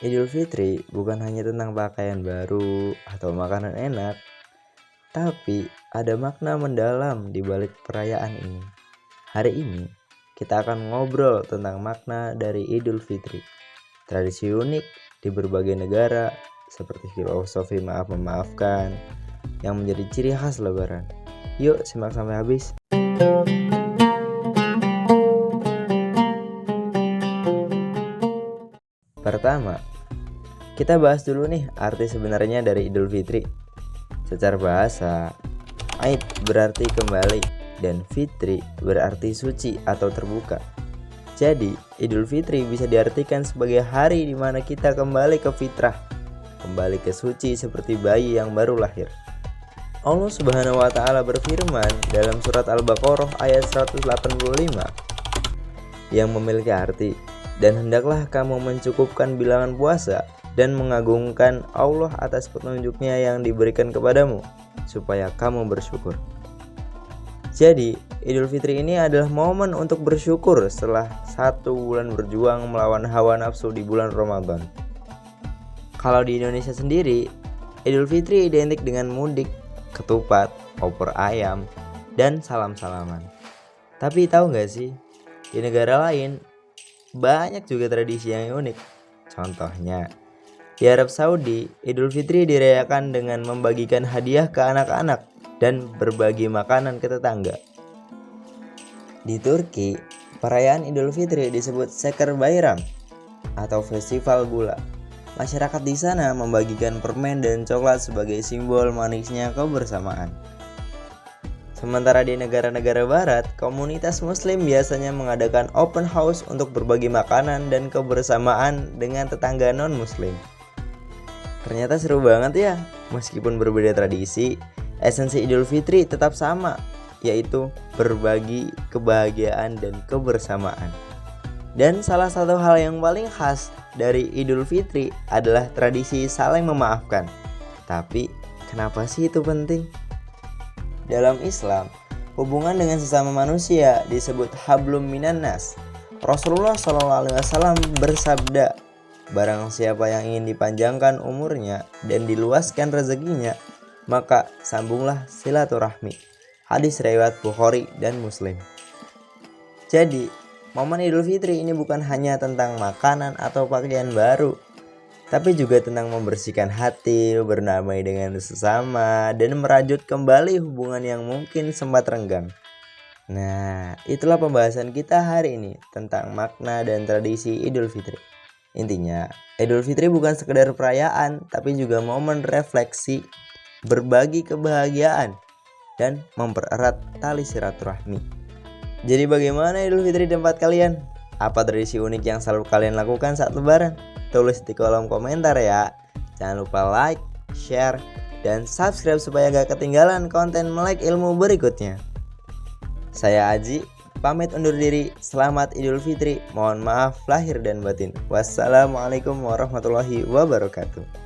Idul Fitri bukan hanya tentang pakaian baru atau makanan enak, tapi ada makna mendalam di balik perayaan ini. Hari ini, kita akan ngobrol tentang makna dari Idul Fitri, tradisi unik di berbagai negara, seperti filosofi maaf-memaafkan, yang menjadi ciri khas Lebaran. Yuk simak sampai habis. Pertama, kita bahas dulu nih arti sebenarnya dari Idul Fitri. Secara bahasa, Aid berarti kembali dan Fitri berarti suci atau terbuka. Jadi, Idul Fitri bisa diartikan sebagai hari di mana kita kembali ke fitrah, kembali ke suci seperti bayi yang baru lahir. Allah Subhanahu wa taala berfirman dalam surat Al-Baqarah ayat 185 yang memiliki arti, dan hendaklah kamu mencukupkan bilangan puasa dan mengagungkan Allah atas petunjuknya yang diberikan kepadamu, supaya kamu bersyukur. Jadi, Idul Fitri ini adalah momen untuk bersyukur setelah 1 bulan berjuang melawan hawa nafsu di bulan Ramadan. Kalau di Indonesia sendiri, Idul Fitri identik dengan mudik, ketupat, opor ayam, dan salam-salaman. Tapi tahu nggak sih, di negara lain banyak juga tradisi yang unik. Contohnya, di Arab Saudi, Idul Fitri dirayakan dengan membagikan hadiah ke anak-anak dan berbagi makanan ke tetangga. Di Turki, perayaan Idul Fitri disebut Şeker Bayram atau festival gula. Masyarakat di sana membagikan permen dan coklat sebagai simbol manisnya kebersamaan. Sementara di negara-negara barat, komunitas muslim biasanya mengadakan open house untuk berbagi makanan dan kebersamaan dengan tetangga non-muslim. Ternyata seru banget ya, meskipun berbeda tradisi, esensi Idul Fitri tetap sama, yaitu berbagi kebahagiaan dan kebersamaan. Dan salah satu hal yang paling khas dari Idul Fitri adalah tradisi saling memaafkan. Tapi, kenapa sih itu penting? Dalam Islam, hubungan dengan sesama manusia disebut hablum minan nas. Rasulullah SAW bersabda, barang siapa yang ingin dipanjangkan umurnya dan diluaskan rezekinya, maka sambunglah silaturahmi. Hadis riwayat Bukhari dan Muslim. Jadi, momen Idul Fitri ini bukan hanya tentang makanan atau pakaian baru, tapi juga tentang membersihkan hati, berdamai dengan sesama, dan merajut kembali hubungan yang mungkin sempat renggang. Nah, itulah pembahasan kita hari ini tentang makna dan tradisi Idul Fitri. Intinya, Idul Fitri bukan sekedar perayaan, tapi juga momen refleksi, berbagi kebahagiaan, dan mempererat tali silaturahmi. Jadi bagaimana Idul Fitri di tempat kalian? Apa tradisi unik yang selalu kalian lakukan saat Lebaran? Tulis di kolom komentar ya. Jangan lupa like, share, dan subscribe supaya gak ketinggalan konten melek ilmu berikutnya. Saya Aji, pamit undur diri. Selamat Idul Fitri. Mohon maaf lahir dan batin. Wassalamualaikum warahmatullahi wabarakatuh.